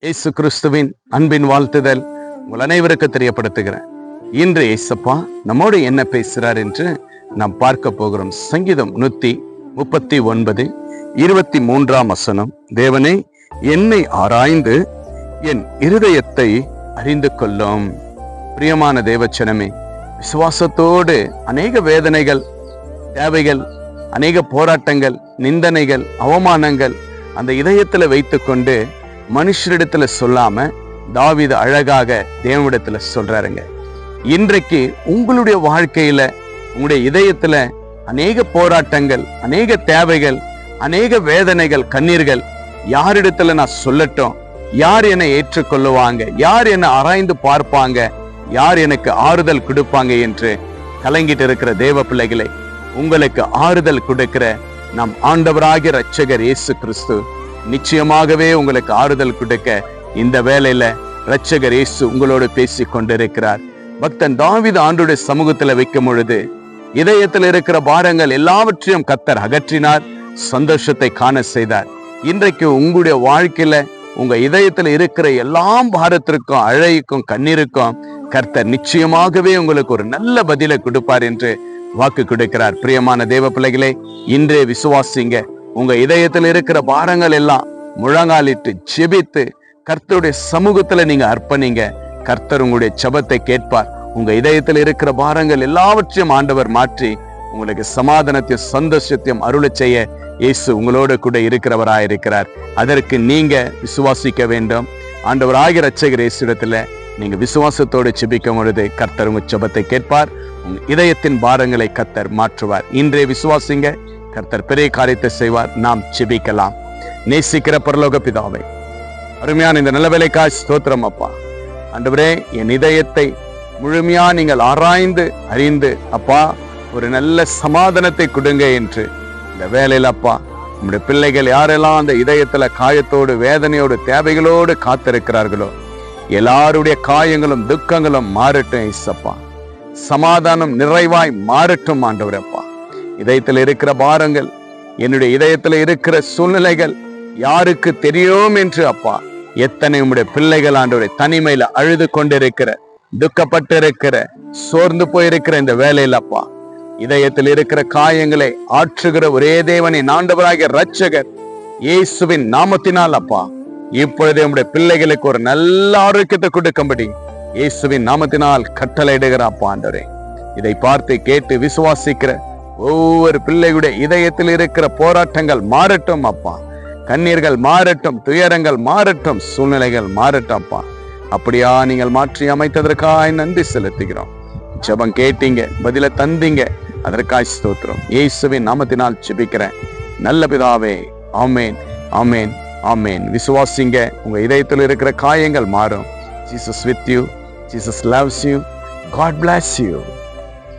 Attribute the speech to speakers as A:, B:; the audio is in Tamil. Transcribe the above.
A: இயேசு கிறிஸ்துவின் அன்பின் வாழ்த்துதல் உங்கள் அனைவருக்கு தெரியப்படுத்துகிறேன். இன்று இயேசப்பா நம்மோடு என்ன பேசுகிறார் என்று நாம் பார்க்க போகிறோம். சங்கீதம் 139:23 தேவனே, என்னை ஆராய்ந்து என் இருதயத்தை அறிந்து கொள்ளும். பிரியமான தேவச்சனமே, விசுவாசத்தோடு அநேக வேதனைகள், தேவைகள், அநேக போராட்டங்கள், நிந்தனைகள், அவமானங்கள் அந்த இதயத்துல வைத்துக்கொண்டு மனுஷரிடத்துல சொல்லாம தாவீது அழகாக தேவனிடத்துல சொல்றாருங்க. இன்றைக்கு உங்களுடைய வாழ்க்கையில, உங்களுடைய இதயத்துல அநேக போராட்டங்கள், அநேக தேவைகள், அநேக வேதனைகள், கண்ணீர்கள், யாரிடத்துல நான் சொல்லட்டும்? யார் என்னை ஏற்றுக்கொள்ளுவாங்க? யார் என்னை ஆராய்ந்து பார்ப்பாங்க? யார் எனக்கு ஆறுதல் கொடுப்பாங்க என்று கலங்கிட்டு இருக்கிற தேவ பிள்ளைகளை, உங்களுக்கு ஆறுதல் கொடுக்கிற நம் ஆண்டவராகிய இரட்சகர் இயேசு கிறிஸ்து நிச்சயமாகவே உங்களுக்கு ஆறுதல் கொடுக்க இந்த வேளையில இரட்சகர் இயேசு உங்களோடு பேசி கொண்டிருக்கிறார். பக்தன் தாவீது ஆண்டவருடைய சமூகத்துல வைக்கும் பொழுது இதயத்தில் இருக்கிற பாரங்கள் எல்லாவற்றையும் கர்த்தர் அகற்றினார், சந்தோஷத்தை காண செய்தார். இன்றைக்கு உங்களுடைய வாழ்க்கையில உங்க இதயத்துல இருக்கிற எல்லா பாரத்திற்கும், அழைக்கும், கண்ணீருக்கும் கர்த்தர் நிச்சயமாகவே உங்களுக்கு ஒரு நல்ல பதிலை கொடுப்பார் என்று வாக்கு கொடுக்கிறார். பிரியமான தேவ பிள்ளைகளே, இன்றே விசுவாசிங்க. உங்க இதயத்தில் இருக்கிற பாரங்கள் எல்லாம் முழங்காலிட்டு ஜெபித்து கர்த்தருடைய சமூகத்துல நீங்க அர்ப்பணிங்க. கர்த்தர் உங்களுடைய ஜெபத்தை கேட்பார். உங்க இதயத்தில் இருக்கிற பாரங்கள் எல்லாவற்றையும் ஆண்டவர் மாற்றி உங்களுக்கு சமாதானத்தையும் சந்தோஷத்தையும் அருளை செய்ய இயேசு உங்களோட கூட இருக்கிறவராயிருக்கிறார். அதற்கு நீங்க விசுவாசிக்க வேண்டும். ஆண்டவராகிய இரட்சகர் இயேசு இடத்துல நீங்க விசுவாசத்தோடு ஜெபிக்கும் பொழுது கர்த்தர் உங்க ஜெபத்தை கேட்பார். உங்க இதயத்தின் பாரங்களை கர்த்தர் மாற்றுவார். இன்றே விசுவாசிங்க. கர்த்தர் பெரிய காரியத்தை செய்வார். நாம் ஜெபிக்கலாம். நேசிக்கிற பரலோக பிதாவே, அருமையான இந்த நல்ல வேலைக்காய் ஸ்தோத்திரம் அப்பா. ஆண்டவரே, என் இதயத்தை முழுமையா நீங்கள் ஆராய்ந்து அறிந்து அப்பா ஒரு நல்ல சமாதானத்தை கொடுங்க என்று இந்த வேலையில் அப்பா நம்முடைய பிள்ளைகள் யாரெல்லாம் அந்த இதயத்துல காயத்தோடு, வேதனையோடு, தேவைகளோடு காத்திருக்கிறார்களோ எல்லாருடைய காயங்களும் துக்கங்களும் மாறட்டும் இயேசப்பா. சமாதானம் நிறைவாய் மாறட்டும் ஆண்டவரப்பா. இதயத்தில் இருக்கிற பாரங்கள், என்னுடைய இதயத்தில் இருக்கிற சூழ்நிலைகள் யாருக்கு தெரியும் என்று அப்பா, எத்தனை உம்முடைய பிள்ளைகள் ஆண்டவரே தனிமையில அழுது கொண்டிருக்கிற, துக்கப்பட்டு இருக்கிற, சோர்ந்து போயிருக்கிற இந்த வேலையில் அப்பா, இதயத்தில் இருக்கிற காயங்களை ஆற்றுகிற ஒரே தேவனின் ஆண்டவராகிய இரட்சகர் இயேசுவின் நாமத்தினால் அப்பா, இப்பொழுது நம்முடைய பிள்ளைகளுக்கு ஒரு நல்ல ஆரோக்கியத்தை கொடுக்கும்படி இயேசுவின் நாமத்தினால் கட்டளையிடுகிற அப்பா ஆண்டவரே, இதை பார்த்து கேட்டு விசுவாசிக்கிற ஒவ்வொரு பிள்ளைகளுடைய இதயத்தில் இருக்கிற போராட்டங்கள் மாறட்டும் அப்பா, கண்ணீர்கள் மாறட்டும், துயரங்கள் மாறட்டும், சூழ்நிலைகள் மாறட்டும் அப்பா. அப்படியா நீங்கள் மாற்றி அமைத்ததற்காக நன்றி செலுத்துகிறோம். ஜெபம் கேட்டீங்க, பதில தந்தீங்க, அதற்காய் ஸ்தோத்திரம். இயேசுவின் நாமத்தினால் ஜெபிக்கிறேன் நல்ல பிதாவே. ஆமேன், ஆமேன், ஆமேன். விசுவாசிங்க. உங்க இதயத்தில் இருக்கிற காயங்கள் மாறும். Jesus with you. Jesus loves you. God bless you.